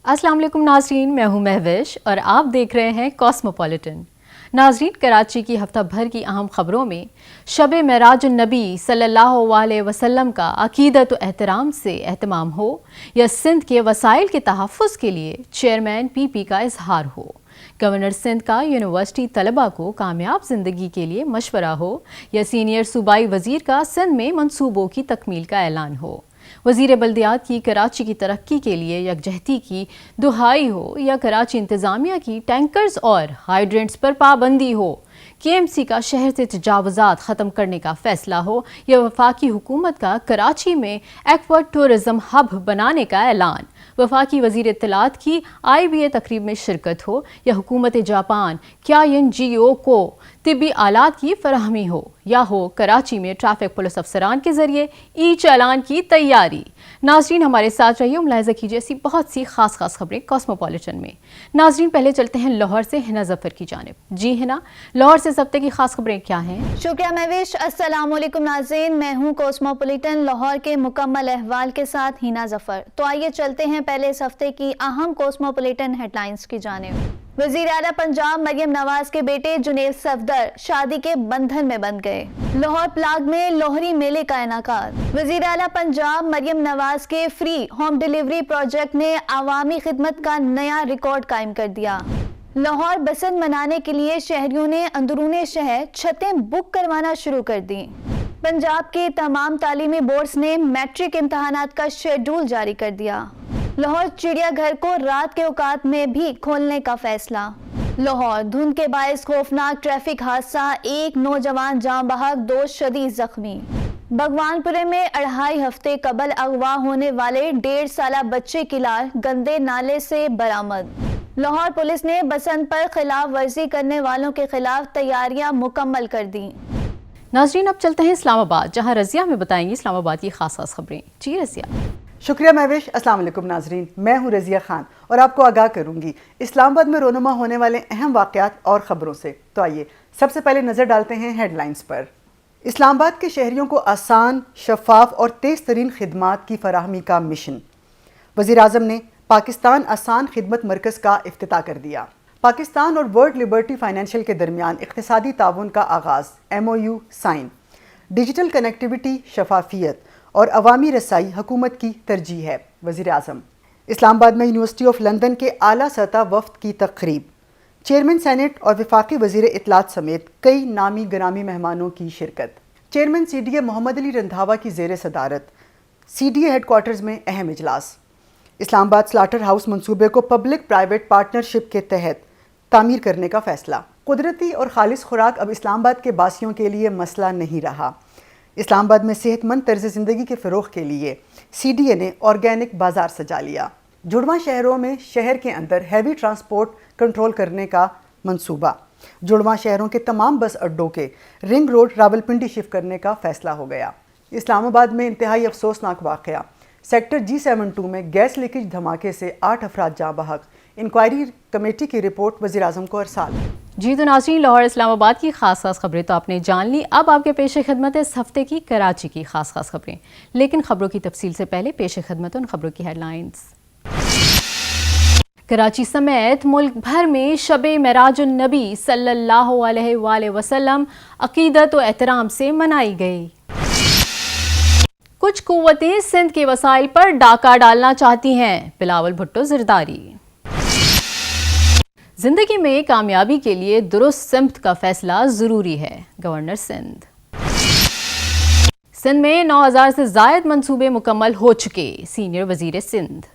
अस्सलाम वालेकुम नाज़रीन, मैं हूँ महविश और आप देख रहे हैं कॉस्मोपॉलिटन। नाज़रीन, कराची की हफ्ता भर की अहम खबरों में शब मेराजुन नबी सल्लल्लाहु अलैहि वसल्लम का अकीदत व एहतराम से एहतमाम हो या सिंध के वसाइल के तहफ़्फ़ुज़ के लिए चेयरमैन पीपी का इजहार हो, गवर्नर सिंध का यूनिवर्सिटी तलबा को कामयाब ज़िंदगी के लिए मशवरा हो या सीनियर सूबाई वज़ीर का सिंध में मंसूबों की तकमील का ऐलान हो, वज़ीर बल्दियात की कराची की तरक्की के लिए यकजहती की दुहाई हो या कराची इंतज़ामिया की टैंकर्स और हाइड्रेंट्स पर पाबंदी हो, KMC का शहर से तजावुज़ात ख़त्म करने का फ़ैसला हो या वफाकी हुकूमत का कराची में एक्वा टूरिज़म हब बनाने का ऐलान, वफाकी वज़ीर इत्तलात की IBA तकरीब में शिरकत हो या हुकूमत जापान क्या NGO को तिब्बी आलात की फराहमी हो या हो कराची में ट्रैफिक पुलिस अफसरान के जरिए चालान की तैयारी। नाज़रीन, हमारे साथ रहिए, मुलाहिज़ा कीजिए ऐसी बहुत सी खास खबरें कॉस्मोपॉलिटन में। नाज़रीन, पहले चलते हैं लाहौर से हिना जफर की जानिब। जी हिना, लाहौर से इस हफ्ते की खास खबरें क्या हैं? शुक्रिया महविश। अस्सलाम वालेकुम नाज़रीन, मैं हूँ कॉस्मोपॉलिटन लाहौर के मुकम्मल अहवाल के साथ हिना जफर। तो आइए चलते हैं पहले इस हफ्ते की अहम कॉस्मोपॉलिटन हेडलाइंस की जानिब। वज़ीर आला पंजाब मरियम नवाज के बेटे जुनेद सफदर शादी के बंधन में बंध गए। लाहौर प्लाग में लोहरी मेले का इनाकाद। वज़ीर आला पंजाब मरियम नवाज के फ्री होम डिलीवरी प्रोजेक्ट ने आवामी खिदमत का नया रिकॉर्ड कायम कर दिया। लाहौर बसंत मनाने के लिए शहरियों ने अंदरूने शहर छतें बुक करवाना शुरू कर दी। पंजाब के तमाम तालीमी बोर्ड्स ने मैट्रिक इम्तहानात का शेड्यूल जारी कर दिया। लाहौर चिड़ियाघर को रात के औकात में भी खोलने का फैसला। लाहौर धुंध के बायस खौफनाक ट्रैफिक हादसा, एक नौजवान जाँ बहक, 2 शदीद जख्मी। भगवानपुरे में 2.5 हफ्ते कबल अगवा होने वाले 1.5 साला बच्चे की लाश गंदे नाले से बरामद। लाहौर पुलिस ने बसंत पर खिलाफ वर्जी करने वालों के खिलाफ तैयारियां मुकम्मल कर दी। नाज़रीन, अब चलते हैं इस्लामाबाद, जहां रज़िया में बताएंगी इस्लामाबाद की खास खबरें। जी रज़िया। शुक्रिया महविश। अस्सलाम वालेकुम नाजरीन, मैं हूँ रज़िया खान और आपको आगाह करूँगी इस्लामाबाद में रोनुमा होने वाले अहम वाक़यात और ख़बरों से। तो आइए सबसे पहले नज़र डालते हैं हेडलाइंस पर। इस्लामाबाद के शहरियों को आसान, शफाफ और तेज़ तरीन खिदमात की फराहमी का मिशन। वज़ीर आज़म ने पाकिस्तान आसान खिदमत मरकज़ का इफ्तिताह कर दिया। पाकिस्तान और वर्ल्ड लिबर्टी फाइनेंशियल के दरमियान इक़्तिसादी ताउन का आगाज़, MOU साइन। डिजिटल कनेक्टिविटी, शफाफियत और अवामी रसाई हुकूमत की तरजीह है। वज़ीर आज़म। इस्लामाबाद में यूनिवर्सिटी ऑफ लंदन के आला सतह वफ़द की तक़रीब, चेयरमैन सेनेट और वफाकी वज़ीर इत्तलात समेत कई नामी गरामी मेहमानों की शिरकत। चेयरमैन CDA मोहम्मद अली रंधावा की ज़ेर सदारत CDA हेडक्वार्टर्स में अहम इजलास। इस्लामाबाद स्लाटर हाउस मंसूबे को पब्लिक प्राइवेट पार्टनरशिप के तहत तामीर करने का फ़ैसला। कुदरती और खालिस खुराक अब इस्लामाबाद के बासियों के लिए मसला नहीं रहा। इस्लामाबाद में सेहतमंद तर्ज ज़िंदगी के फ़रोग़ के लिए CDA ने ऑर्गेनिक बाज़ार सजा लिया। जुड़वा शहरों में शहर के अंदर हैवी ट्रांसपोर्ट कंट्रोल करने का मंसूबा। जुड़वा शहरों के तमाम बस अड्डों के रिंग रोड रावलपिंडी शिफ्ट करने का फ़ैसला हो गया। इस्लामाबाद में इंतहाई अफसोसनाक वाक़या, सेक्टर G72 में गैस लीकेज धमाके से 8 अफराद जाँ बहक। इंक्वायरी कमेटी की रिपोर्ट वज़ीर आज़म को अरसाल। जी तो नाज़रीन, लाहौर इस्लामाबाद की खास खबरें तो आपने जान ली। अब आपके पेश खिदमत है इस हफ्ते की कराची की खास खबरें, लेकिन खबरों की तफसील से पहले पेश खिदमत उन खबरों की हेडलाइंस। कराची समेत मुल्क भर में शब मेराजुन नबी सल्लल्लाहु अलैहि वसल्लम अकीदत व एहतराम से मनाई गई। कुछ कुव्वतें सिंध के वसाइल पर डाका डालना चाहती हैं, बिलावल भुट्टो ज़रदारी। जिंदगी में कामयाबी के लिए दुरुस्त सिमत का फैसला जरूरी है, गवर्नर सिंध। सिंध में 9000 से जायद मंसूबे मुकम्मल हो चुके, सीनियर वजीर सिंध।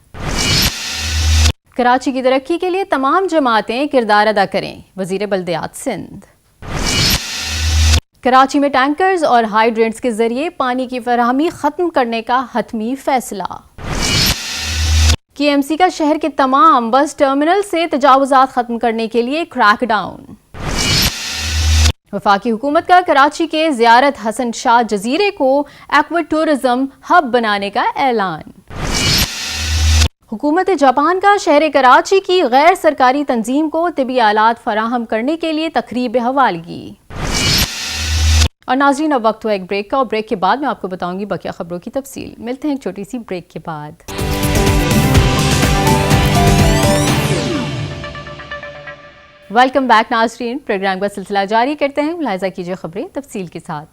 कराची की तरक्की के लिए तमाम जमातें किरदार अदा करें, वजीर बल्दियात सिंध। कराची में टैंकर्स और हाइड्रेंट्स के जरिए पानी की फराहमी खत्म करने का हतमी फैसला। KMC का शहर के तमाम बस टर्मिनल से तजावुज़ात खत्म करने के लिए क्रैकडाउन। वफाकी हुकूमत का कराची के ज़ियारत हसन शाह जजीरे को एक्वा टूरिज़म हब बनाने का ऐलान। हुकूमत जापान का शहर कराची की गैर सरकारी तंजीम को तिबी आलात फराहम करने के लिए तकरीब हवालगी। और नाज़रीन, अब वक्त हुआ एक ब्रेक का, और ब्रेक के बाद मैं आपको बताऊंगी बकिया खबरों की तफसील। मिलते हैं एक छोटी सी ब्रेक के बाद। वेलकम बैक नाजरीन, प्रोग्राम का सिलसिला जारी करते हैं। मुलाहिजा कीजिए खबरें तफसील के साथ।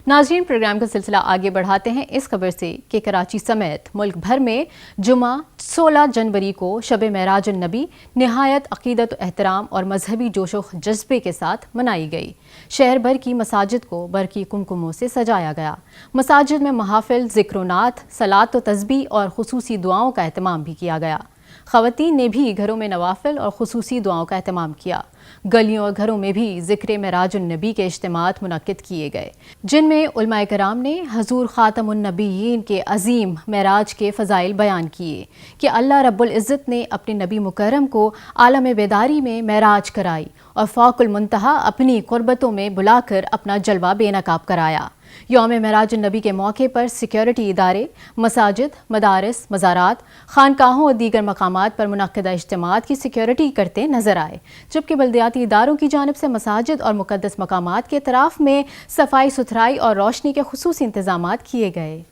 नाजरीन, प्रोग्राम का सिलसिला आगे बढ़ाते हैं इस खबर से कि कराची समेत मुल्क भर में जुमा 16 जनवरी को शब मेराज नबी निहायत अकीदत एहतराम और मजहबी जोशो जज्बे के साथ मनाई गई। शहर भर की मसाजिद को बरकी कुमकुमों से सजाया गया। मसाजिद में महाफिल, ज़िक्र-ओ-नात, सलात व तस्बीह और खुसूसी दुआओं का एहतमाम भी किया गया। ख़वातीन ने भी घरों में नवाफिल और खुसूसी दुआओं का एहतमाम किया। गलियों और घरों में भी ज़िक्र मेराजुन नबी के इज्तिमात मुनक्किद किए गए, जिनमें उलमाए कराम ने हजूर ख़ातमुन नबीयीन के अजीम मेराज के फ़ज़ाइल बयान किए कि अल्लाह रब्बुल इज़्ज़त ने अपने नबी मुकर्रम को आलम बेदारी में मेराज कराई और फ़ौकुल मुंतहा अपनी क़ुर्बतों में बुलाकर अपना जलवा बेनकाब कराया। यौम मेराज नबी के मौके पर सिक्योरिटी इदारे मसाजिद, मदारिस, मज़ारात, खानकाहों और दीगर मकामात पर मुनक्किदा इज्तिमात की सिक्योरिटी करते नजर आए, जबकि बल्दियाती इदारों की जानिब से मसाजिद और मुक़द्दस मकामात के अतराफ़ में सफाई सुथराई और रोशनी के खुसूसी इंतजामात किए गए।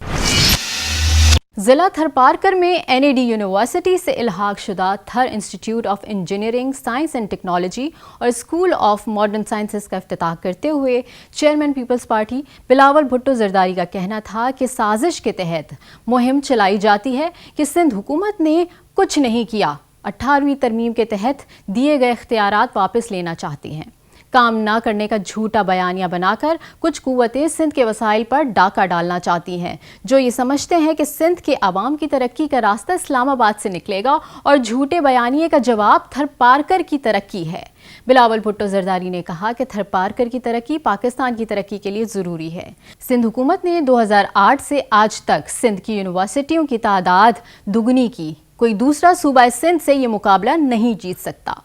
ज़िला थरपारकर में NAD यूनिवर्सिटी से इल्हाक शुदा Thar Institute of Engineering, Science and Technology और स्कूल ऑफ मॉडर्न साइंसेस का इफ्तिताह करते हुए chairman Peoples Party Bilawal Bhutto Zardari का कहना था कि साजिश के तहत मुहिम चलाई जाती है कि सिंध हुकूमत ने कुछ नहीं किया, 18वीं तरमीम के तहत दिए गए इख्तियारात वापस लेना चाहती हैं। काम ना करने का झूठा बयानिया बनाकर कुछ कुव्वतें सिंध के वसाइल पर डाका डालना चाहती हैं, जो ये समझते हैं कि सिंध के आवाम की तरक्की का रास्ता इस्लामाबाद से निकलेगा और झूठे बयानिए का जवाब थरपारकर की तरक्की है। बिलावल भुट्टो जरदारी ने कहा कि थरपारकर की तरक्की पाकिस्तान की तरक्की के लिए ज़रूरी है। सिंध हुकूमत ने 2008 से आज तक सिंध की यूनिवर्सिटियों की तादाद दुगनी की। कोई दूसरा सूबा सिंध से ये मुकाबला नहीं जीत सकता।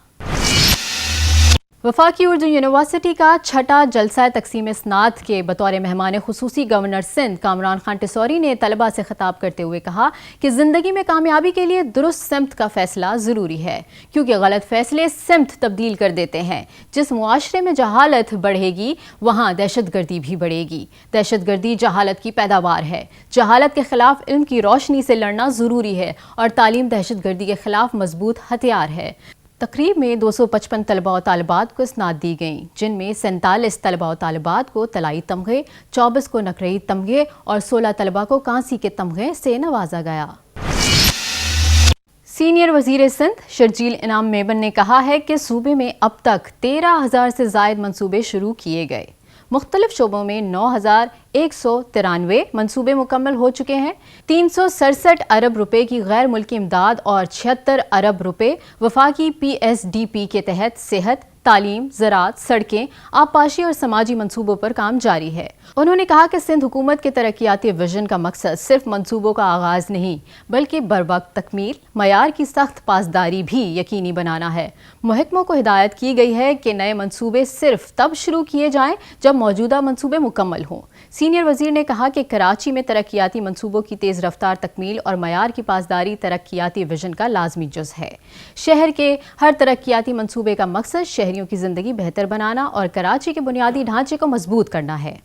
वफाकी उर्दू यूनिवर्सिटी का छठा जलसा तकसीम स्नात के बतौर मेहमान खुसूसी गवर्नर सिंध कामरान खान टिसौरी ने तलबा से खिताब करते हुए कहा कि ज़िंदगी में कामयाबी के लिए दुरुस्त सिमत का फ़ैसला ज़रूरी है, क्योंकि गलत फ़ैसले सिमत तब्दील कर देते हैं। जिस मुआशरे में जहालत बढ़ेगी वहाँ दहशतगर्दी भी बढ़ेगी। दहशतगर्दी जहालत की पैदावार है। जहालत के ख़िलाफ़ इल्म की रोशनी से लड़ना ज़रूरी है और तालीम दहशतगर्दी के ख़िलाफ़ मजबूत हथियार है। तकरीब में 255 तलबा और तालिबात को स्नात दी गई, जिनमें 47 तलबा और तालिबात को तलाई तमगे, 24 को नकरई तमगे और 16 तलबा को कांसी के तमगे से नवाजा गया। सीनियर वज़ीर सिंध शर्जील इनाम मेमन ने कहा है कि सूबे में अब तक 13,000 से ज़ायद मंसूबे शुरू किए गए। मुख्तलिफ शोबों में 9,193 मंसूबे मुकम्मल हो चुके हैं। 367 अरब रुपए की गैर मुल्की इमदाद और 76 अरब रुपए वफाकी PSDP के तहत सेहत, तालीम, ज़राअत, सड़कें, आबपाशी और समाजी मंसूबों पर काम जारी है। उन्होंने कहा कि सिंध हुकूमत के तरक्याती विजन का मकसद सिर्फ मंसूबों का आगाज़ नहीं, बल्कि बरवक्त तकमील, मयार की सख्त पासदारी भी यकीनी बनाना है। महकमों को हिदायत की गई है कि नए मंसूबे सिर्फ तब शुरू किए जाएं जब मौजूदा मंसूबे मुकम्मल हों। सीनियर वज़ीर ने कहा कि कराची में तरक्याती मंसूबों की तेज़ रफ्तार तकमील और मयार की पासदारी तरक्याती विजन का लाजमी जुज़ है। शहर के हर तरक्याती मंसूबे का मकसद शहरियों की ज़िंदगी बेहतर बनाना और कराची के बुनियादी ढांचे को मजबूत करना है।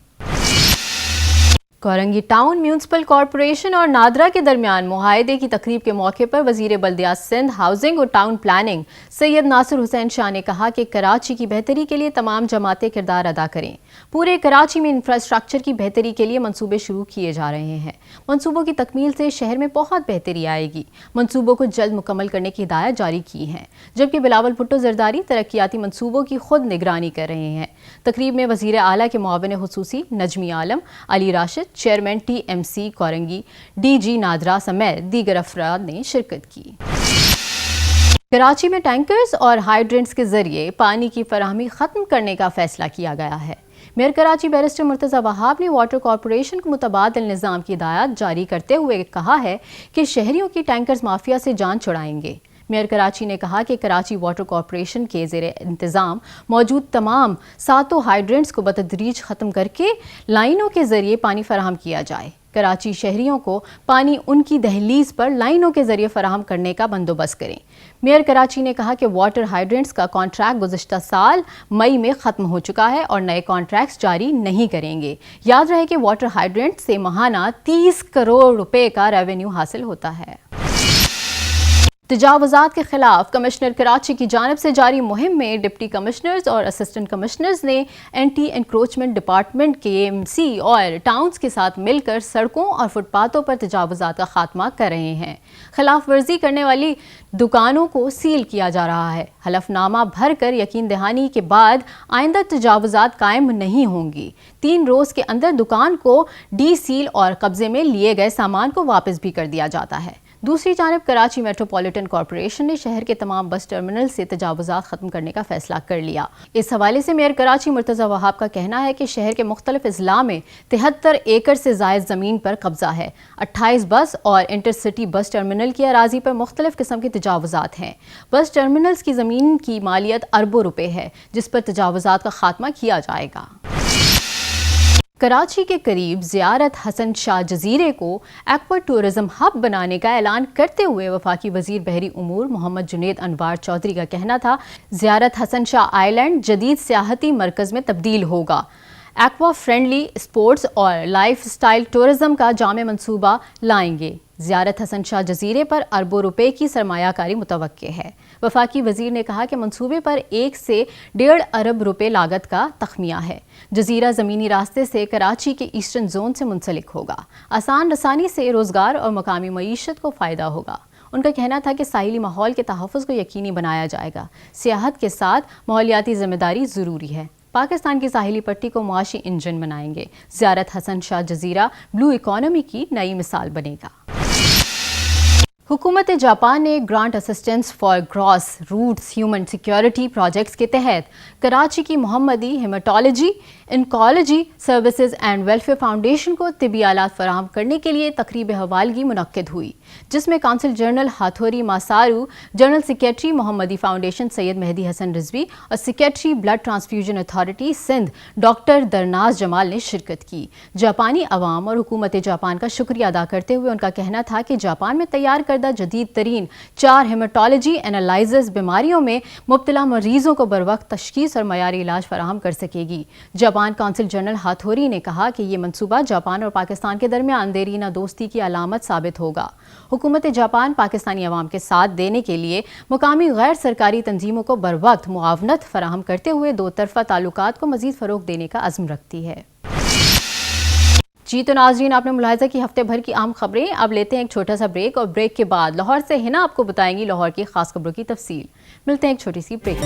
कोरंगी टाउन म्यूनसिपल कॉरपोरेशन और नादरा के दरमियान मुआहदे की तकरीब के मौके पर वज़ीर बल्दियात सिंध, हाउसिंग और टाउन प्लानिंग सैयद नासिर हुसैन शाह ने कहा कि कराची की बेहतरी के लिए तमाम जमातें किरदार अदा करें। पूरे कराची में इंफ्रास्ट्रक्चर की बेहतरी के लिए मंसूबे शुरू किए जा रहे हैं। मंसूबों की तकमील से शहर में बहुत बेहतरी आएगी। मंसूबों को जल्द मुकम्मल करने की हिदायत जारी की है, जबकि बिलावल भुट्टो जरदारी तरक्याती मंसूबों की खुद निगरानी कर रहे हैं। तकरीब में वज़ीर आला के मुआविन खुसूसी Najmi Alam, Ali Rashid, chairman TMC Korangi, DG NADRA समेत दीगर अफराद ने शिरकत की। कराची में टैंकर्स और हाइड्रेंट्स के जरिए पानी की फराहमी खत्म करने का फैसला किया गया है। मेयर कराची बैरिस्टर मुर्तज़ा वहाब ने वाटर कॉरपोरेशन को मुतबादिल निज़ाम की हिदायत जारी करते हुए कहा है कि शहरियों की टैंकर्स माफिया से जान छुड़ाएंगे। मेयर कराची ने कहा कि कराची वाटर कॉरपोरेशन के ज़ेरे इंतज़ाम मौजूद तमाम 7 हाइड्रेंट्स को बतदरीज ख़त्म करके लाइनों के ज़रिए पानी फराहम किया जाए। कराची शहरियों को पानी उनकी दहलीज पर लाइनों के ज़रिए फराहम करने का बंदोबस्त करें। मेयर कराची ने कहा कि वाटर हाइड्रेंट्स का कॉन्ट्रैक्ट गुज़िश्ता साल मई में ख़त्म हो चुका है और नए कॉन्ट्रैक्ट्स जारी नहीं करेंगे। याद रहे कि वाटर हाइड्रेंट से माहाना 30 करोड़ रुपए का रेवेन्यू हासिल होता है। تجاوزات کے خلاف کمشنر کراچی کی جانب سے جاری مہم میں ڈپٹی کمشنرز اور اسسٹنٹ کمشنرز نے اینٹی انکروچمنٹ ڈپارٹمنٹ KMC اور ٹاؤنز کے ساتھ مل کر سڑکوں اور فٹ پاتھوں پر تجاوزات کا خاتمہ کر رہے ہیں۔ خلاف ورزی کرنے والی دکانوں کو سیل کیا جا رہا ہے۔ حلف نامہ بھر کر یقین دہانی کے بعد آئندہ تجاوزات قائم نہیں ہوں گی۔ 3 روز کے اندر دکان کو ڈی سیل اور قبضے میں لیے گئے سامان کو واپس بھی کر دیا جاتا ہے۔ دوسری جانب کراچی میٹروپولیٹن کارپوریشن نے شہر کے تمام بس ٹرمینل سے تجاوزات ختم کرنے کا فیصلہ کر لیا۔ اس حوالے سے میئر کراچی مرتضی وہاب کا کہنا ہے کہ شہر کے مختلف اضلاع میں 73 ایکڑ سے زائد زمین پر قبضہ ہے۔ 28 بس اور انٹرسٹی بس ٹرمینل کی اراضی پر مختلف قسم کے تجاوزات ہیں۔ بس ٹرمینلز کی زمین کی مالیت اربوں روپے ہے، جس پر تجاوزات کا خاتمہ کیا جائے گا۔ کراچی کے قریب زیارت حسن شاہ جزیرے کو ایکوا ٹورزم ہب بنانے کا اعلان کرتے ہوئے وفاقی وزیر بحری امور محمد جنید انوار چودھری کا کہنا تھا، زیارت حسن شاہ آئی لینڈ جدید سیاحتی مرکز میں تبدیل ہوگا۔ ایکوا فرینڈلی اسپورٹس اور لائف سٹائل ٹورزم کا جامع منصوبہ لائیں گے۔ زیارت حسن شاہ جزیرے پر اربوں روپے کی سرمایہ کاری متوقع ہے۔ وفاقی وزیر نے کہا کہ منصوبے پر 1 سے 1.5 ارب روپے لاگت کا تخمینہ ہے۔ جزیرہ زمینی راستے سے کراچی کے ایسٹرن زون سے منسلک ہوگا۔ آسان رسانی سے روزگار اور مقامی معیشت کو فائدہ ہوگا۔ ان کا کہنا تھا کہ ساحلی ماحول کے تحفظ کو یقینی بنایا جائے گا۔ سیاحت کے ساتھ ماحولیاتی ذمہ داری ضروری ہے۔ پاکستان کی ساحلی پٹی کو معاشی انجن بنائیں گے۔ زیارت حسن شاہ جزیرہ بلو اکانومی کی نئی مثال بنے گا۔ حکومت جاپان نے grant assistance for grass roots human security projects کے تحت کراچی کی Mohammadi haematology oncology services and welfare foundation کو طبی آلات فراہم کرنے کے لیے تقریب حوالگی منعقد ہوئی، جس میں consul general Hattori Masaru, general secretary Mohammadi foundation Syed Mehdi Hassan Rizvi اور secretary blood transfusion authority Sindh doctor Durnaz Jamal نے شرکت کی۔ جاپانی عوام اور حکومت جاپان کا شکریہ ادا کرتے ہوئے ان کا کہنا تھا کہ جاپان میں تیار کردہ جدید ترین 4 ہیماٹولوجی اینالائزرز بیماریوں میں مبتلا مریضوں کو بروقت تشخیص اور معیاری علاج فراہم کر سکے گی۔ جاپان کونسل جنرل ہاتھوری نے کہا کہ یہ منصوبہ جاپان اور پاکستان کے درمیان دیرینہ دوستی کی علامت ثابت ہوگا۔ حکومت جاپان پاکستانی عوام کے ساتھ دینے کے لیے مقامی غیر سرکاری تنظیموں کو بروقت معاونت فراہم کرتے ہوئے 2 طرفہ تعلقات کو مزید فروغ دینے کا عزم رکھتی ہے۔ جی تو ناظرین، آپ نے ملاحظہ کی ہفتے بھر کی اہم خبریں۔ اب لیتے ہیں ایک چھوٹا سا بریک، اور بریک کے بعد لاہور سے ہنا آپ کو بتائیں گی لاہور کی خاص خبروں کی تفصیل۔ ملتے ہیں ایک چھوٹی سی بریک۔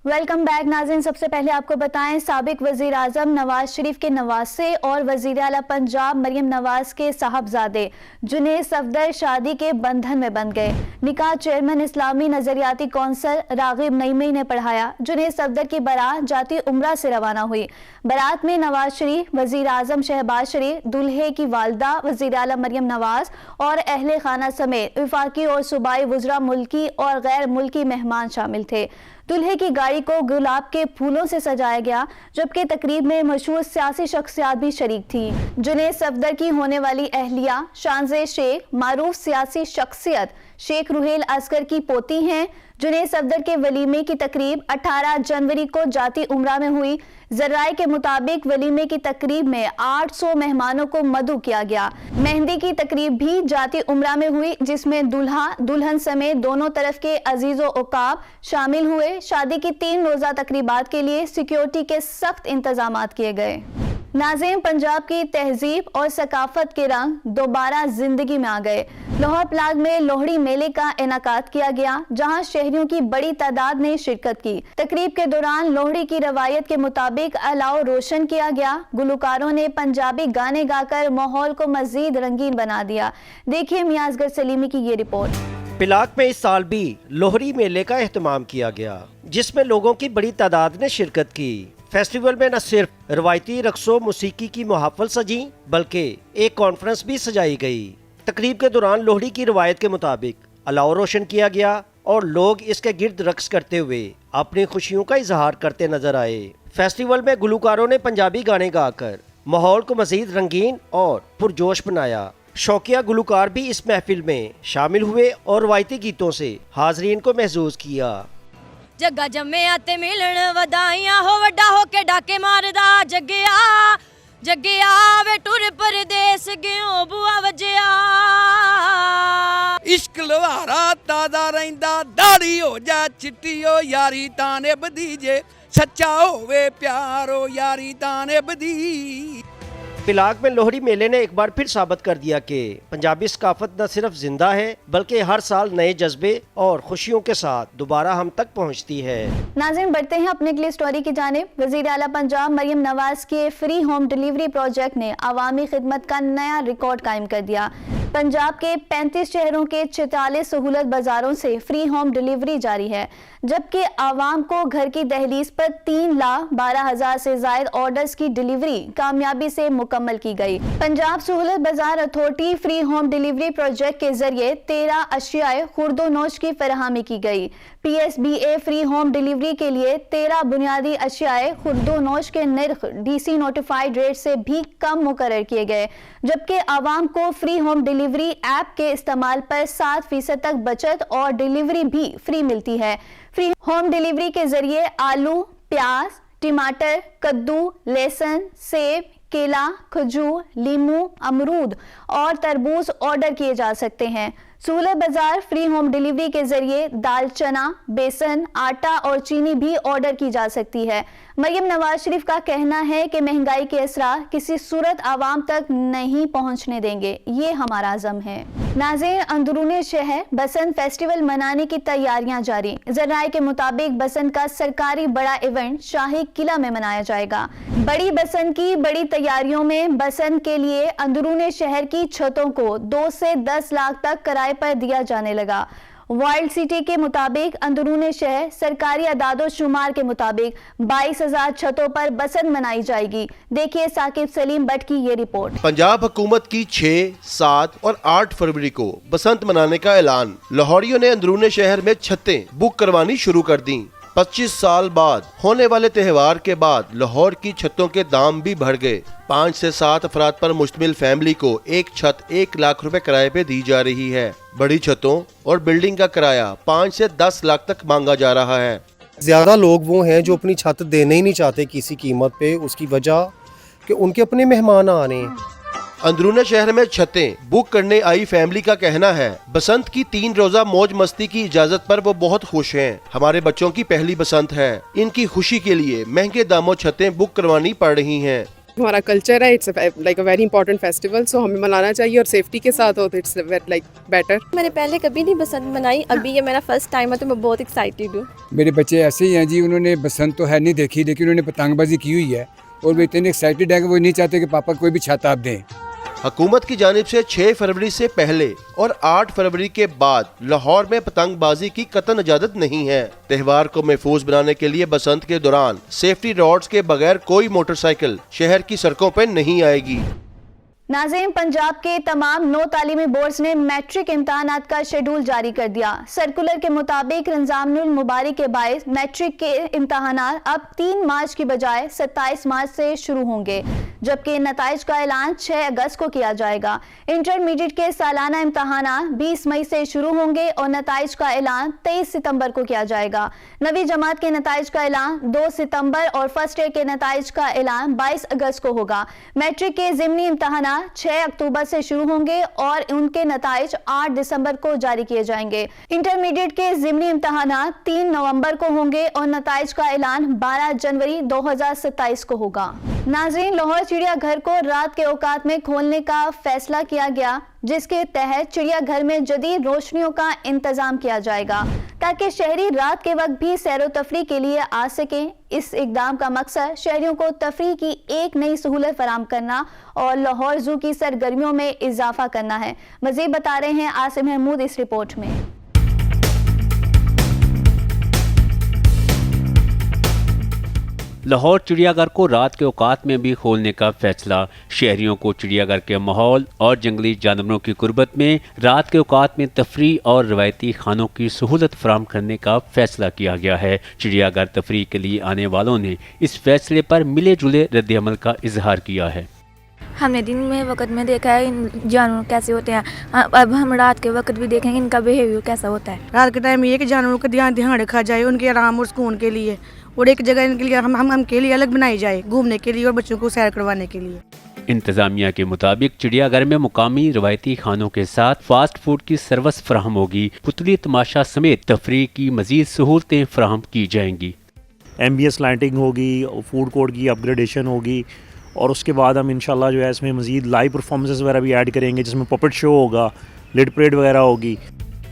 ویلکم بیک ناظرین، سب سے پہلے آپ کو بتائیں سابق وزیر اعظم نواز شریف کے نواسے اور وزیر اعلیٰ پنجاب مریم نواز کے صاحبزادے جنید صفدر شادی کے بندھن میں بندھ گئے۔ نکاح چیئرمین اسلامی نظریاتی کونسل راغب نعیمی نے پڑھایا۔ جنید صفدر کی بارات جاتی عمرہ سے روانہ ہوئی۔ بارات میں نواز شریف، وزیر اعظم شہباز شریف، دلہے کی والدہ وزیر اعلیٰ مریم نواز اور اہل خانہ سمیت وفاقی اور صوبائی وزراء، ملکی اور غیر ملکی مہمان شامل تھے۔ دلہے کی گاڑی کو گلاب کے پھولوں سے سجایا گیا، جبکہ تقریب میں مشہور سیاسی شخصیات بھی شریک تھیں۔ جنید صفدر کی ہونے والی اہلیہ شانزے شیخ معروف سیاسی شخصیت شیخ روحیل اصغر کی پوتی ہیں۔ جنید صفدر کے ولیمے کی تقریب 18 جنوری کو جاتی عمرہ میں ہوئی۔ ذرائع کے مطابق ولیمے کی تقریب میں 800 مہمانوں کو مدعو کیا گیا۔ مہندی کی تقریب بھی جاتی عمرہ میں ہوئی، جس میں دلہا دلہن سمیت دونوں طرف کے عزیز و اقارب شامل ہوئے۔ شادی کی 3 روزہ تقریبات کے لیے سیکیورٹی کے سخت انتظامات کیے گئے۔ ناظرین، پنجاب کی تہذیب اور ثقافت کے رنگ دوبارہ زندگی میں آ گئے۔ لاہور پلاگ میں لوہڑی میلے کا انعقاد کیا گیا، جہاں شہریوں کی بڑی تعداد نے شرکت کی۔ تقریب کے دوران لوہڑی کی روایت کے مطابق الاؤ روشن کیا گیا۔ گلوکاروں نے پنجابی گانے گا کر ماحول کو مزید رنگین بنا دیا۔ دیکھیے میازگر سلیمی کی یہ رپورٹ۔ پلاگ میں اس سال بھی لوہڑی میلے کا اہتمام کیا گیا، جس میں لوگوں کی بڑی تعداد نے شرکت کی۔ فیسٹیول میں نہ صرف روایتی رقص و موسیقی کی محافل سجیں، بلکہ ایک کانفرنس بھی سجائی گئی۔ تقریب کے دوران لوہڑی کی روایت کے مطابق الاؤ روشن کیا گیا اور لوگ اس کے گرد رقص کرتے ہوئے اپنی خوشیوں کا اظہار کرتے نظر آئے۔ فیسٹیول میں گلوکاروں نے پنجابی گانے گا کر ماحول کو مزید رنگین اور پرجوش بنایا۔ شوقیہ گلوکار بھی اس محفل میں شامل ہوئے اور روایتی گیتوں سے حاضرین کو محظوظ کیا۔ جگہ جمیا تے ملن ودائیاں ہو وڈا ہو کے ڈاکے ماردا جگیا جگیا وے ٹر پردیس گیوں بوا وجیا ਇਸ਼ਕ ਲਵਾਰਾ ਤਾਜ਼ਾ ਰਹਿੰਦਾ ਦਾੜੀ ਹੋ ਜਾ ਚਿੱਟੀ ਓ ਯਾਰੀ ਤਾਂ ਨਿਭਦੀ ਜੇ ਸੱਚਾ ਹੋਵੇ ਪਿਆਰੋ ਯਾਰੀ ਤਾਂ ਨਿਭਦੀ। पिलाग में लोहड़ी मेले ने एक बार फिर साबित कर दिया कि पंजाबी सकाफत न सिर्फ जिंदा है बल्कि हर साल नए जज्बे और खुशियों के साथ दोबारा हम तक पहुंचती है। नाज़रीन बढ़ते हैं अपने अगली स्टोरी की जानिब। वज़ीर आला पंजाब मरियम नवाज के फ्री होम डिलीवरी प्रोजेक्ट ने अवामी खिदमत का नया रिकॉर्ड कायम कर दिया। पंजाब के 35 शहरों के 46 सहूलत बाजारों से फ्री होम डिलीवरी जारी है, जबकि आवाम को घर की दहलीज पर 3,12,000 से जायद ऑर्डर्स की डिलीवरी कामयाबी से मुकम्मल की गई। पंजाब सहूलत बाजार authority free home delivery project के जरिए 13 अशियाए खुर्दो नोश की फराहमी की गई। PSBA फ्री होम डिलीवरी के लिए 13 बुनियादी अशियाए खुर्दो नोश के निर्ख DC नोटिफाइड रेट से भी कम मुकर्रर किए गए, जबकि आवाम को फ्री होम डिलीवरी ऐप के इस्तेमाल पर 7% तक बचत और डिलीवरी भी फ्री मिलती है। फ्री होम डिलीवरी के जरिए आलू, प्याज, टमाटर, कद्दू, लहसुन, सेब, केला, खजूर, लीमू, अमरूद और तरबूज ऑर्डर किए जा सकते हैं। सहूलत बाजार फ्री होम डिलीवरी के जरिए दाल, चना, बेसन, आटा और चीनी भी ऑर्डर की जा सकती है। मरियम नवाज शरीफ का कहना है कि महंगाई के असरा किसी सूरत आवाम तक नहीं पहुंचने देंगे, ये हमारा अज़म है। नाज़रीन, अंदरूनी शहर बसंत फेस्टिवल मनाने की तैयारियां जारी। ज़राए के मुताबिक बसंत का सरकारी बड़ा इवेंट शाही किला में मनाया जाएगा। बड़ी बसंत की बड़ी तैयारियों में बसंत के लिए अंदरूनी शहर की छतों को 2 से 10 लाख तक किराए पर दिया जाने लगा। वर्ल्ड सिटी के मुताबिक अंदरूनी शहर सरकारी अदादो शुमार के मुताबिक 22,000 छतों पर बसंत मनाई जाएगी। देखिए साकिब सलीम बट की ये रिपोर्ट। पंजाब हुकूमत की 6, 7 और 8 फरवरी को बसंत मनाने का ऐलान। लाहौरियों ने अंदरूनी शहर में छतें बुक करवानी शुरू कर दी। 25 साल बाद होने वाले त्योहार के बाद लाहौर की छतों के दाम भी बढ़ गए। 5 से 7 अफराद पर मुश्तमिल फैमिली को एक छत 1 लाख रुपए किराए पे दी जा रही है। बड़ी छतों और बिल्डिंग का किराया 5 से 10 लाख तक मांगा जा रहा है। ज़्यादा लोग वो हैं जो अपनी छत देने ही नहीं चाहते किसी कीमत पे, उसकी वजह कि उनके अपने मेहमान आने हैं। अंदरूनी शहर में छतें बुक करने आई फैमिली का कहना है बसंत की 3 रोजा मौज मस्ती की इजाजत पर वो बहुत खुश हैं। हमारे बच्चों की पहली बसंत है, इनकी खुशी के लिए महंगे दामों छतें बुक करवानी पड़ रही हैं। हमारा कल्चर है, it's like a very important festival, so हमें मनाना चाहिए और सेफ्टी के साथ हो तो इट्स लाइक बेटर। मैंने पहले कभी नहीं बसंत मनाई, अभी ये मेरा फर्स्ट टाइम है तो मैं बहुत एक्साइटेड हूँ। मेरे बच्चे ऐसे ही हैं जी, उन्होंने बसंत तो है नहीं देखी, लेकिन उन्होंने पतंगबाजी की हुई है और वो इतने एक्साइटेड है कि वो नहीं चाहते कि पापा कोई भी छत आप दें। हुकूमत की जानिब से 6 फरवरी से पहले और 8 फरवरी के बाद लाहौर में पतंगबाजी की कतई इजाजत नहीं है। त्योहार को महफूज बनाने के लिए बसंत के दौरान सेफ्टी रॉड्स के बगैर कोई मोटरसाइकिल शहर की सड़कों पर नहीं आएगी। नाज़रीन, पंजाब के तमाम 9 तालीमी बोर्ड्स ने मैट्रिक इम्तहानात का शेड्यूल जारी कर दिया। सर्कुलर के मुताबिक रमज़ानुल मुबारक के बायस मैट्रिक के इम्तहानात अब 3 मार्च की बजाय 27 मार्च से शुरू होंगे, जबकि नताइज का ऐलान 6 अगस्त को किया जाएगा। इंटरमीडिएट के सालाना इम्तहानात 20 मई से शुरू होंगे और नताइज का ऐलान 23 सितंबर को किया जाएगा। 9वीं जमात के नताइज का ऐलान 2 सितंबर और फर्स्ट ईयर के नताइज का ऐलान 22 अगस्त को होगा। मैट्रिक के ज़िमनी इम्तहानात 6 अक्टूबर से शुरू होंगे और उनके नताइज 8 दिसंबर को जारी किए जाएंगे। इंटरमीडिएट के ज़िमनी इम्तहानात 3 नवंबर को होंगे और नताइज का ऐलान 12 जनवरी 2027 को होगा। नाज़रीन, लाहौर चिड़ियाघर को रात के औकात में खोलने का फैसला किया गया, जिसके तहत चिड़ियाघर में जदीद रोशनियों का इंतजाम किया जाएगा ताकि शहरी रात के वक्त भी सैर व तफरीह के लिए आ सकें। इस इकदाम का मकसद शहरियों को तफरीह की एक नई सहूलत फराहम करना और लाहौर ज़ू की सरगर्मियों में इजाफा करना है। मज़ीद बता रहे हैं आसिम महमूद इस रिपोर्ट में। लाहौर चिड़ियाघर को रात के औकात में भी खोलने का फैसला। शहरियों को चिड़ियाघर के माहौल और जंगली जानवरों की कुर्बत में रात के औकात में तफरीह और रवायती खानों की सहूलत फराहम करने का फैसला किया गया है। चिड़ियाघर तफरीह के लिए आने वालों ने इस फैसले पर मिले जुले रद्द-ए-अमल का इजहार किया है। हमने दिन में वक्त में देखा है इन जानवर कैसे होते हैं, अब हम रात के वक्त भी देखेंगे इनका बिहेवियर कैसा होता है। रात के टाइम ये कि जानवरों का ध्यान रखा जाए, उनके आराम और सुकून के लिए, और एक जगह इनके लिए हम के लिए अलग बनाई जाए घूमने के लिए और बच्चों को सैर करवाने के लिए। इंतजामिया के मुताबिक चिड़ियाघर में मुकामी रवायती खानों के साथ फास्ट फूड की सर्विस फराहम होगी। पुतली तमाशा समेत तफरीह की मजीद सहूलतें फराहम की जाएंगी। एमबीएस लाइटिंग होगी, फूड कोर्ट की अपग्रेडेशन होगी और उसके बाद हम इंशाल्लाह जो है इसमें मजीद लाइव परफॉर्मेंसेस वगैरह भी ऐड करेंगे, जिसमें पपेट शो होगा, लिड परेड वगैरह होगी।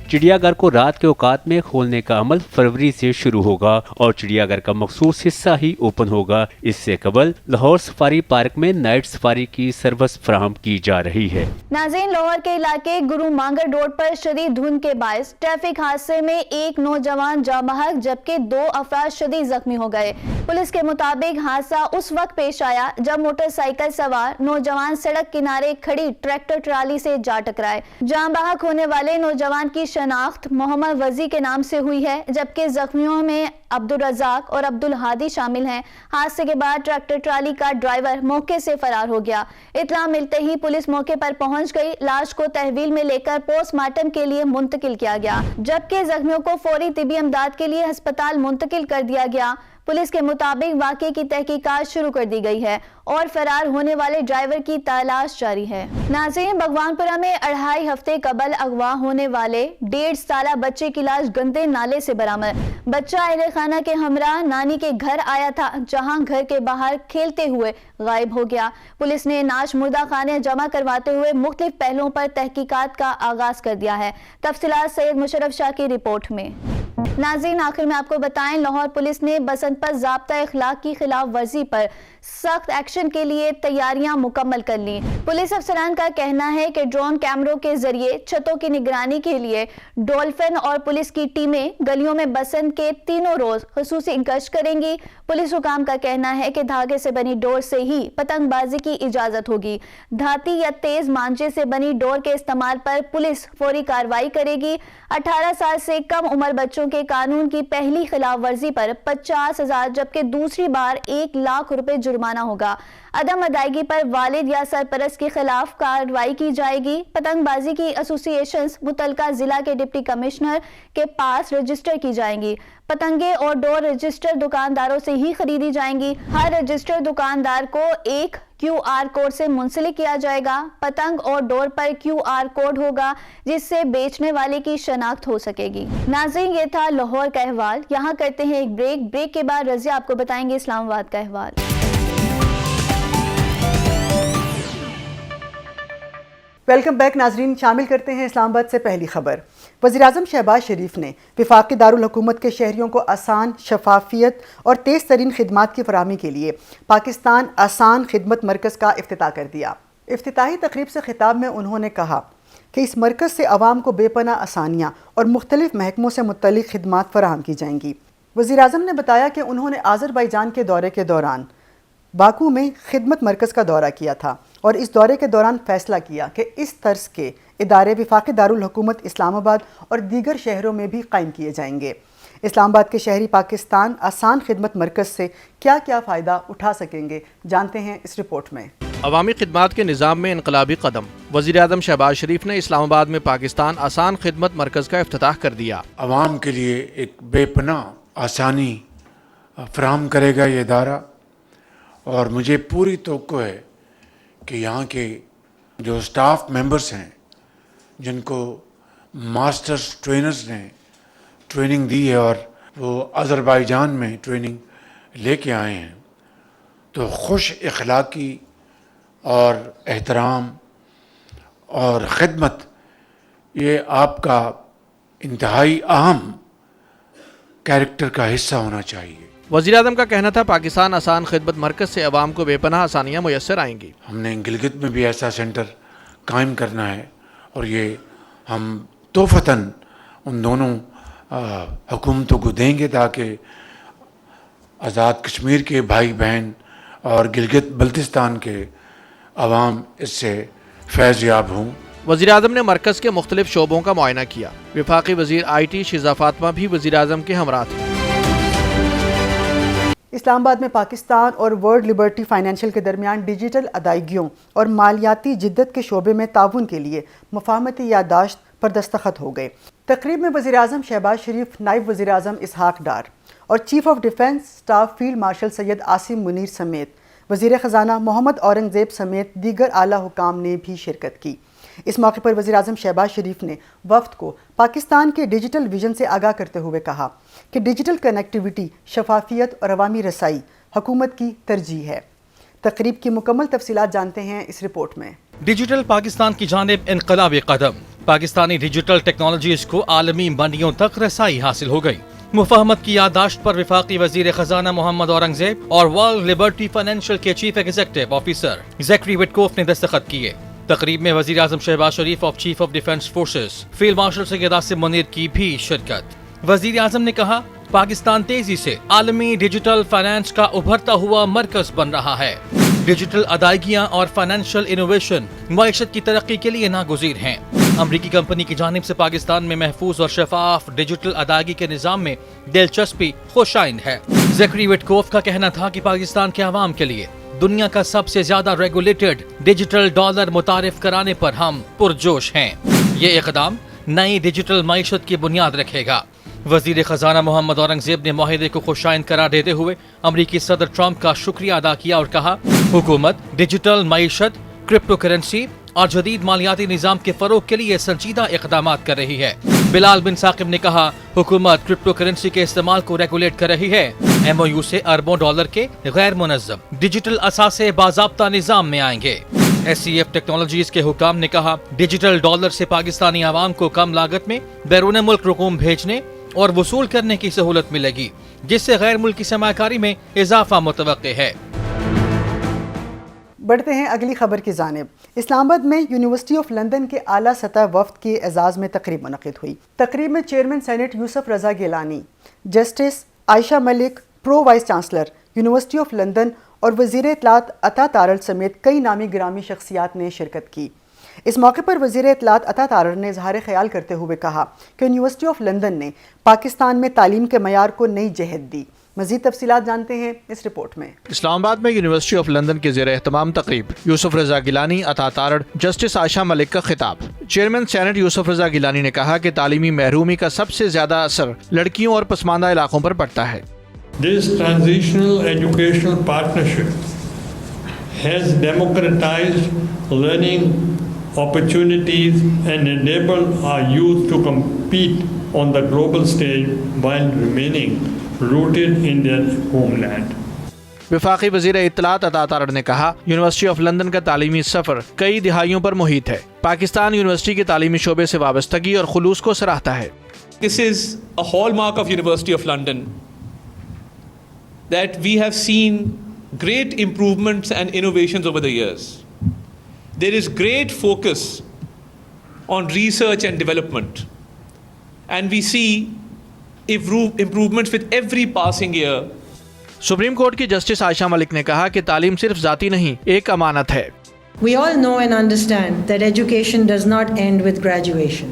चिड़ियाघर को रात के औकात में खोलने का अमल फरवरी से शुरू होगा और चिड़ियाघर का मखसूस हिस्सा ही ओपन होगा। इससे कबल लाहौर सफारी पार्क में नाइट सफारी की सर्विस फराहम की जा रही है। नाज़रीन, लाहौर के इलाके गुरु मांगर रोड पर शदीद धुंध के बायस ट्रैफिक हादसे में एक नौजवान जाँ बहक जबकि 2 अफराद शदीद जख्मी हो गए। पुलिस के मुताबिक हादसा उस वक्त पेश आया जब मोटरसाइकिल सवार नौजवान सड़क किनारे खड़ी ट्रैक्टर ट्राली से जा टकराए। जाँ बहक होने वाले नौजवान की शनाख्त मोहम्मद वजी के नाम से हुई है, जबकि जख्मियों में अब्दुल रजाक और अब्दुल हादी शामिल हैं। हादसे के बाद ट्रैक्टर ट्राली का ड्राइवर मौके से फरार हो गया। इत्तला मिलते ही पुलिस मौके पर पहुंच गई। लाश को तहवील में लेकर पोस्टमार्टम के लिए मुंतकिल किया गया, जबकि जख्मियों को फौरी तिबी इमदाद के लिए अस्पताल मुंतकिल कर दिया गया। पुलिस के मुताबिक वाक़े की तहकीकात शुरू कर दी गई है और फरार होने वाले ड्राइवर की तलाश जारी है। नाज़रीन, भगवानपुरा में 2.5 हफ्ते कबल अगवा होने वाले 1.5 साला बच्चे की लाश गंदे नाले से बरामद। बच्चा अहले खाना के हमरा नानी के घर आया था, जहां घर के बाहर खेलते हुए गायब हो गया। पुलिस ने नाश मुर्दा खाने जमा करवाते हुए मुख्तलिफ पहलुओं पर तहकीकात का आगाज कर दिया है। तफसीलात सैयद मुशर्रफ शाह की रिपोर्ट में। नाज़रीन, आखिर में आपको बताएं, लाहौर पुलिस ने बसंत पर ज़ाब्ता इखलाक की खिलाफ वर्जी पर सख्त एक्शन के लिए तैयारियां मुकम्मल कर ली। पुलिस अफसरान का कहना है कि ड्रोन कैमरों के जरिए छतों की निगरानी के लिए डॉल्फिन और पुलिस की टीमें गलियों में बसंत के तीनों रोज खुसूसी गश्त करेंगी। पुलिस हुकाम का कहना है कि धागे से बनी डोर से ही पतंगबाजी की इजाजत होगी। धाती या तेज मांझे से बनी डोर के इस्तेमाल पर पुलिस फौरी कार्रवाई करेगी। 18 साल से कम उम्र बच्चों के कानून की पहली खिलाफ वर्जी पर 50,000 जबकि दूसरी बार 1 लाख रुपए जुर्माना होगा। अदम अदायगी पर वालिद या सरपरस्त के खिलाफ कार्रवाई की जाएगी। पतंगबाजी की एसोसिएशंस मुतलका जिला के डिप्टी कमिश्नर के पास रजिस्टर की जाएंगी। पतंगे और डोर रजिस्टर दुकानदारों से ही खरीदी जाएंगी। हर रजिस्टर दुकानदार को एक QR कोड से मुंसलिक किया जाएगा। पतंग और डोर पर QR कोड होगा जिससे बेचने वाले की शनाख्त हो सकेगी। नाज़रीन, ये था लाहौर का अहवाल। यहाँ करते हैं एक ब्रेक के बाद रज़िया आपको बताएंगे इस्लामाबाद का अहवाल। वेलकम बैक नाजरीन, शामिल करते हैं इस्लामाबाद से पहली खबर। वज़ीर-ए-आज़म शहबाज शरीफ ने वफाकी दारुल हुकूमत के शहरियों को आसान, शफाफियत और तेज़ तरीन खिदमात की फराहमी के लिए पाकिस्तान आसान खिदमत मरकज़ का इफ्तिताह कर दिया। इफ्तिताही तकरीब से खिताब में उन्होंने कहा कि इस मरकज़ से आवाम को बेपनाह आसानियाँ और मुख्तलिफ महकमों से मुतल्लिक़ खिदमात फराहम की जाएंगी। वज़ीर-ए-आज़म ने बताया कि उन्होंने आज़रबाईजान के दौरे के दौरान बाकू में खिदमत मरकज़ का दौरा किया था और इस दौरे के दौरान फ़ैसला किया कि इस तर्ज के इदारे वफाकी दारुल हुकूमत इस्लामाबाद और दीगर शहरों में भी कायम किए जाएंगे। इस्लामाबाद के शहरी पाकिस्तान आसान खिदमत मरकज़ से क्या क्या फ़ायदा उठा सकेंगे, जानते हैं इस रिपोर्ट में। अवामी खिदमात के निज़ाम में इनकलाबी कदम। वज़ीर-ए-आज़म शहबाज शरीफ ने इस्लामाबाद में पाकिस्तान आसान खिदमत मरकज़ का इफ्तिताह कर दिया। अवाम के लिए एक बेपनाह आसानी फराहम करेगा ये इदारा और मुझे पूरी तवक्को है कि यहाँ के जो स्टाफ मेंबर्स हैं जिनको मास्टर्स ट्रेनर्स ने ट्रेनिंग दी है और वो अज़रबाईजान में ट्रेनिंग लेके आए हैं, तो खुश इखलाकी और एहतराम और ख़िदमत ये आपका इंतहाई अहम कैरेक्टर का हिस्सा होना चाहिए। वज़ीर-ए-आज़म का कहना था पाकिस्तान आसान खिदमत मरकज़ से आवाम को बेपनाह आसानियाँ मुयस्सर आएंगी। हमने गिलगित में भी ऐसा सेंटर कायम करना है और ये हम तोहफ़तन उन दोनों हुकूमतों को देंगे ताकि आज़ाद कश्मीर के भाई बहन और गिलगित बल्तिस्तान के आवाम इससे फैज़ याब हों। वज़ीर-ए-आज़म ने मरकज़ के मुख्तलिफ शोबों का मुआयना किया। वफाकी वज़ीर IT शिज़ा फातिमा भी वज़ीर-ए-आज़म के हमरा थे। इस्लामाबाद में पाकिस्तान और वर्ल्ड लिबर्टी फाइनेंशियल के दरमियान डिजिटल अदायगियों और मालियाती जिद्दत के शोबे में ताउन के लिए मुफाहमती याददाश्त पर दस्तखत हो गए। तकरीब में वज़ीर-ए-आज़म शहबाज शरीफ, नायब वज़ीर-ए-आज़म इसहाक डार और chief of defence staff field marshal Syed Asim Munir समेत وزیر خزانہ محمد اورنگزیب سمیت دیگر اعلیٰ حکام نے بھی شرکت کی۔ اس موقع پر وزیر اعظم شہباز شریف نے وفد کو پاکستان کے ڈیجیٹل ویژن سے آگاہ کرتے ہوئے کہا کہ ڈیجیٹل کنیکٹیویٹی، شفافیت اور عوامی رسائی حکومت کی ترجیح ہے۔ تقریب کی مکمل تفصیلات جانتے ہیں اس رپورٹ میں۔ ڈیجیٹل پاکستان کی جانب انقلابی قدم، پاکستانی ڈیجیٹل ٹیکنالوجیز کو عالمی منڈیوں تک رسائی حاصل ہو گئی۔ مفاہمت کی یادداشت پر وفاقی وزیر خزانہ محمد اورنگزیب اور ورلڈ لبرٹی فائنینشیل کے چیف ایگزیکٹو آفیسر زیکری وٹکوف نے دستخط کیے۔ تقریب میں وزیر اعظم شہباز شریف اور chief of defence forces field marshal Syed Asim Munir کی بھی شرکت۔ وزیر اعظم نے کہا پاکستان تیزی سے عالمی ڈیجیٹل فائنانس کا ابھرتا ہوا مرکز بن رہا ہے۔ ڈیجیٹل ادائیگیاں اور فائنینشیل انوویشن معیشت کی ترقی کے لیے ناگزیر ہیں۔ امریکی کمپنی کی جانب سے پاکستان میں محفوظ اور شفاف ڈیجیٹل ادائیگی کے نظام میں دلچسپی خوش آئند ہے۔ زیکری وٹکوف کا کہنا تھا کہ پاکستان کے عوام کے لیے دنیا کا سب سے زیادہ ریگولیٹڈ ڈیجیٹل ڈالر متعارف کرانے پر ہم پرجوش ہیں۔ یہ اقدام نئی ڈیجیٹل معیشت کی بنیاد رکھے گا۔ وزیر خزانہ محمد اورنگزیب نے معاہدے کو خوشائند قرار دیتے ہوئے امریکی صدر ٹرمپ کا شکریہ ادا کیا اور کہا حکومت ڈیجیٹل معیشت، کرپٹو کرنسی اور جدید مالیاتی نظام کے فروغ کے لیے سنجیدہ اقدامات کر رہی ہے۔ بلال بن ثاقب نے کہا حکومت کرپٹو کرنسی کے استعمال کو ریگولیٹ کر رہی ہے۔ ایم او یو سے اربوں ڈالر کے غیر منظم ڈیجیٹل اثاثے باضابطہ نظام میں آئیں گے۔ ایس سی ایف ٹیکنالوجیز کے حکام نے کہا ڈیجیٹل ڈالر سے پاکستانی عوام کو کم لاگت میں بیرون ملک رقوم بھیجنے اور وصول کرنے کی سہولت ملے گی، جس سے غیر ملکی سرمایہ کاری میں اضافہ متوقع ہے۔ بڑھتے ہیں اگلی خبر کی جانب۔ اسلام آباد میں یونیورسٹی آف لندن کے اعلیٰ سطح وفد کے اعزاز میں تقریب منعقد ہوئی۔ تقریب میں chairman Senate Yousaf Raza Gilani, justice Ayesha Malik, pro vice chancellor University of London اور وزیر اطلاعات عطا تارڑ سمیت کئی نامی گرامی شخصیات نے شرکت کی۔ اس موقع پر وزیر اطلاعات عطا تارڑ نے اظہار خیال کرتے ہوئے کہا کہ یونیورسٹی آف لندن نے پاکستان میں تعلیم کے معیار کو نئی جہت دی۔ مزید تفصیلات جانتے ہیں اس رپورٹ میں۔ اسلام آباد میں یونیورسٹی آف لندن کے زیر اہتمام تقریب، یوسف رضا گیلانی، عطا تارڑ، جسٹس عائشہ ملک کا خطاب۔ چیئرمین سینٹ یوسف رضا گیلانی نے کہا کہ تعلیمی محرومی کا سب سے زیادہ اثر لڑکیوں اور پسماندہ علاقوں پر پڑتا ہے۔ This transitional educational partnership has democratized learning opportunities and enabled our youth to compete on the global stage while remaining rooted in their homeland. وفاقی وزیر اطلاعات عطا تارڑ نے کہا یونیورسٹی آف لندن کا تعلیمی سفر کئی دہائیوں پر محیط ہے۔ پاکستان یونیورسٹی کے تعلیمی شعبے سے وابستگی اور خلوص کو سراہتا ہے۔ This is a hallmark of University of London that we have seen great improvements and innovations over the years. There is great focus on research and development, and we see improvements with every passing year. Supreme court کی justice Ayesha Malik نے کہا کہ تعلیم صرف ذاتی نہیں، ایک امانت ہے۔ We all know and understand that education does not end with graduation.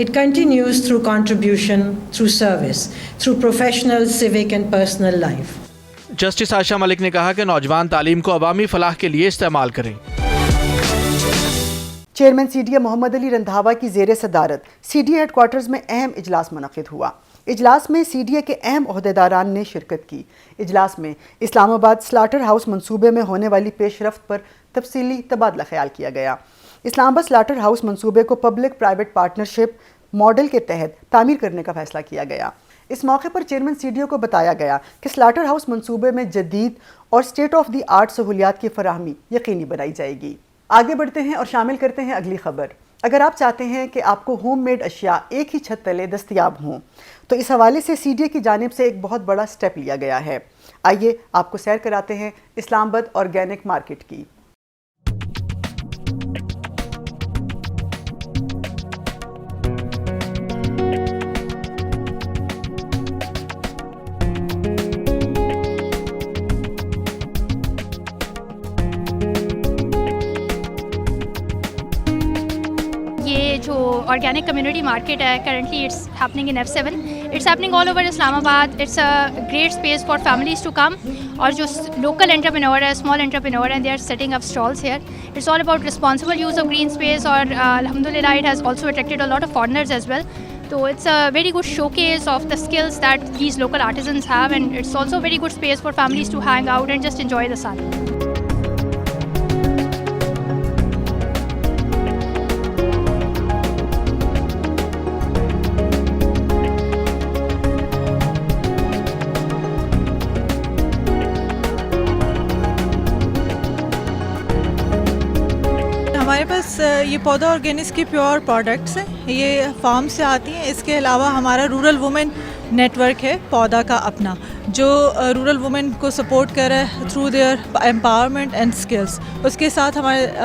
It continues through contribution, through service, through professional, civic and personal life. Justice Ayesha Malik نے کہا کہ نوجوان تعلیم کو عوامی فلاح کے لیے استعمال کریں۔ چیئرمین سی ڈی اے محمد علی رندھاوا کی زیر صدارت C D A headquarters میں اہم اجلاس منعقد ہوا۔ اجلاس میں سی ڈی اے کے اہم عہدیداران نے شرکت کی۔ اجلاس میں اسلام آباد سلاٹر ہاؤس منصوبے میں ہونے والی پیش رفت پر تفصیلی تبادلہ خیال کیا گیا۔ اسلام آباد سلاٹر ہاؤس منصوبے کو پبلک پرائیویٹ پارٹنرشپ ماڈل کے تحت تعمیر کرنے کا فیصلہ کیا گیا۔ اس موقع پر چیئرمین سی ڈی او کو بتایا گیا کہ سلاٹر ہاؤس منصوبے میں جدید اور اسٹیٹ آف دی آرٹ سہولیات کی فراہمی یقینی بنائی جائے گی۔ آگے بڑھتے ہیں اور شامل کرتے ہیں اگلی خبر۔ اگر آپ چاہتے ہیں کہ آپ کو ہوم میڈ اشیاء ایک ہی چھت تلے دستیاب ہوں تو اس حوالے سے سی ڈی اے کی جانب سے ایک بہت بڑا سٹیپ لیا گیا ہے۔ آئیے آپ کو سیر کراتے ہیں اسلام آباد آرگینک مارکیٹ کی۔ جو آرگینک کمیونٹی مارکیٹ ہے currently it's happening in F7. It's happening all over Islamabad. It's a great space for families to come. اور جو لوکل انٹرپرینور ہے، اسمال انٹرپرینور ہیں، they are setting up stalls here. It's all about responsible use of green space اور الحمد للہ it has also attracted a lot of foreigners as well. So it's a very good showcase of the skills that these local artisans have, and it's also a very good space for families to hang out and just enjoy the sun. یہ پودا organics کی pure products ہیں, یہ form سے آتی ہیں. اس کے علاوہ ہمارا رورل وومن نیٹ ورک ہے پودا کا اپنا, جو رورل وومن کو سپورٹ کر رہا ہے through their empowerment and skills. اس کے ساتھ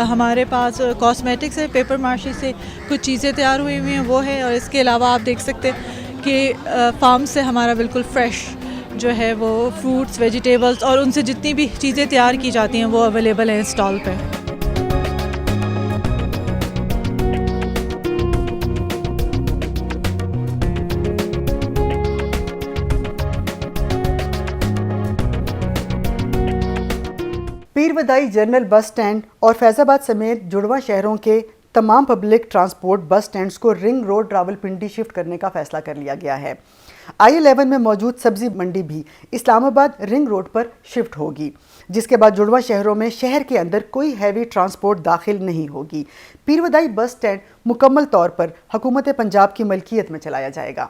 ہمارے پاس کاسمیٹکس ہے, پیپر مارشی سے کچھ چیزیں تیار ہوئی ہوئی ہیں وہ ہے. اور اس کے علاوہ آپ دیکھ سکتے کہ فارم سے ہمارا بالکل فریش جو ہے وہ فروٹس, ویجیٹیبلس اور ان سے جتنی بھی چیزیں تیار کی جاتی ہیں وہ اویلیبل ہیں اسٹال پہ. پیر ودائی جنرل بس سٹینڈ اور فیض آباد سمیت جڑواں شہروں کے تمام پبلک ٹرانسپورٹ بس سٹینڈز کو رنگ روڈ راولپنڈی شفٹ کرنے کا فیصلہ کر لیا گیا ہے. I-11 میں موجود سبزی منڈی بھی اسلام آباد رنگ روڈ پر شفٹ ہوگی, جس کے بعد جڑواں شہروں میں شہر کے اندر کوئی ہیوی ٹرانسپورٹ داخل نہیں ہوگی. پیر ودائی بس سٹینڈ مکمل طور پر حکومت پنجاب کی ملکیت میں چلایا جائے گا,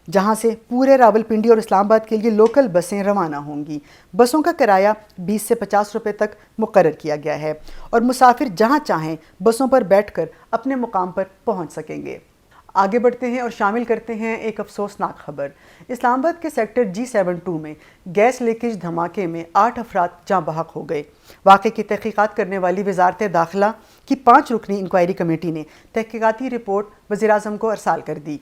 جہاں سے پورے راولپنڈی اور اسلام آباد کے لیے لوکل بسیں روانہ ہوں گی. بسوں کا کرایہ 20 سے 50 روپے تک مقرر کیا گیا ہے اور مسافر جہاں چاہیں بسوں پر بیٹھ کر اپنے مقام پر پہنچ سکیں گے. آگے بڑھتے ہیں اور شامل کرتے ہیں ایک افسوسناک خبر. اسلام آباد کے سیکٹر G72 میں گیس لیکیج دھماکے میں 8 افراد جاں بحق ہو گئے. واقعے کی تحقیقات کرنے والی وزارت داخلہ کی 5 رکنی انکوائری کمیٹی نے تحقیقاتی رپورٹ وزیراعظم کو ارسال کر دی.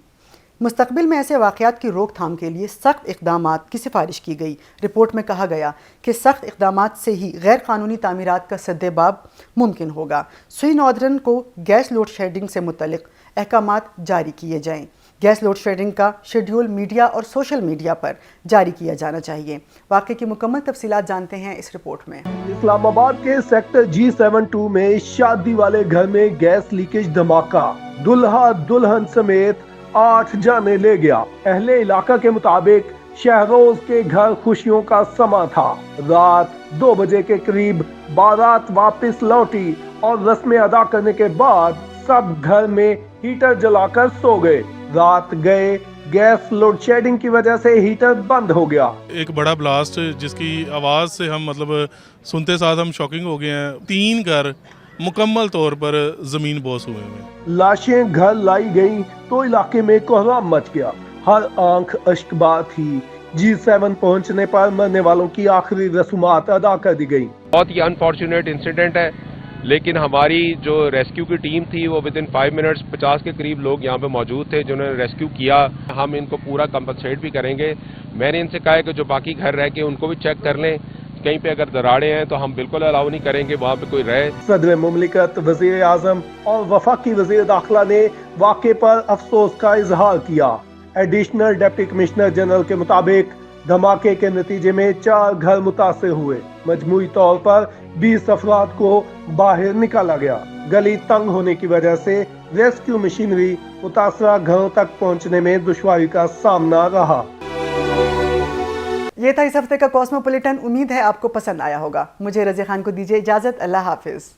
مستقبل میں ایسے واقعات کی روک تھام کے لیے سخت اقدامات کی سفارش کی گئی. رپورٹ میں کہا گیا کہ سخت اقدامات سے ہی غیر قانونی تعمیرات کا سد باب ممکن ہوگا. سوئی ناردرن کو گیس لوڈ شیڈنگ سے متعلق احکامات جاری کیے جائیں. گیس لوڈ شیڈنگ کا شیڈیول میڈیا اور سوشل میڈیا پر جاری کیا جانا چاہیے. واقعے کی مکمل تفصیلات جانتے ہیں اس رپورٹ میں. اسلام آباد کے سیکٹر G72 میں شادی والے گھر میں گیس لیکیج دھماکہ, دلہا دلہن سمیت 8 جانیں لے گیا. اہل علاقہ کے مطابق شہروز کے گھر خوشیوں کا سما تھا. رات 2 بجے کے قریب بارات واپس لوٹی اور رسمیں ادا کرنے کے بعد سب گھر میں ہیٹر جلا کر سو گئے. رات گئے, گیس لوڈ شیڈنگ کی وجہ سے ہیٹر بند ہو گیا. ایک بڑا بلاسٹ جس کی آواز سے ہم سنتے ساتھ ہم شاکنگ ہو گئے ہیں. 3 گھر مکمل طور پر زمین بوس ہوئے ہیں. لاشیں گھر لائی گئیں تو علاقے میں کوہرام مچ گیا. ہر آنکھ اشک بار تھی. G7 پہنچنے پر مرنے والوں کی آخری رسومات ادا کر دی گئی. بہت ہی انفارچونیٹ انسیڈنٹ ہے, لیکن ہماری جو ریسکیو کی ٹیم تھی وہ ود ان 5 منٹس 50 کے قریب لوگ یہاں پہ موجود تھے جنہوں نے ریسکیو کیا. ہم ان کو پورا کمپنسیٹ بھی کریں گے. میں نے ان سے کہا ہے کہ جو باقی گھر رہ کے ان کو بھی چیک کر لیں, کہیں پہ اگر دراڑیں ہیں تو ہم بالکل الاؤ نہیں کریں گے وہاں پہ کوئی رہے. صدر مملکت, وزیر اعظم اور وفاقی وزیر داخلہ نے واقعے پر افسوس کا اظہار کیا. ایڈیشنل ڈپٹی کمشنر جنرل کے مطابق دھماکے کے نتیجے میں 4 گھر متاثر ہوئے. مجموعی طور پر 20 افراد کو باہر نکالا گیا. گلی تنگ ہونے کی وجہ سے ریسکیو مشینری متاثرہ گھروں تک پہنچنے میں دشواری کا سامنا رہا. یہ تھا اس ہفتے کا کوسموپولیٹن. امید ہے آپ کو پسند آیا ہوگا. مجھے رضی خان کو دیجیے اجازت. اللہ حافظ.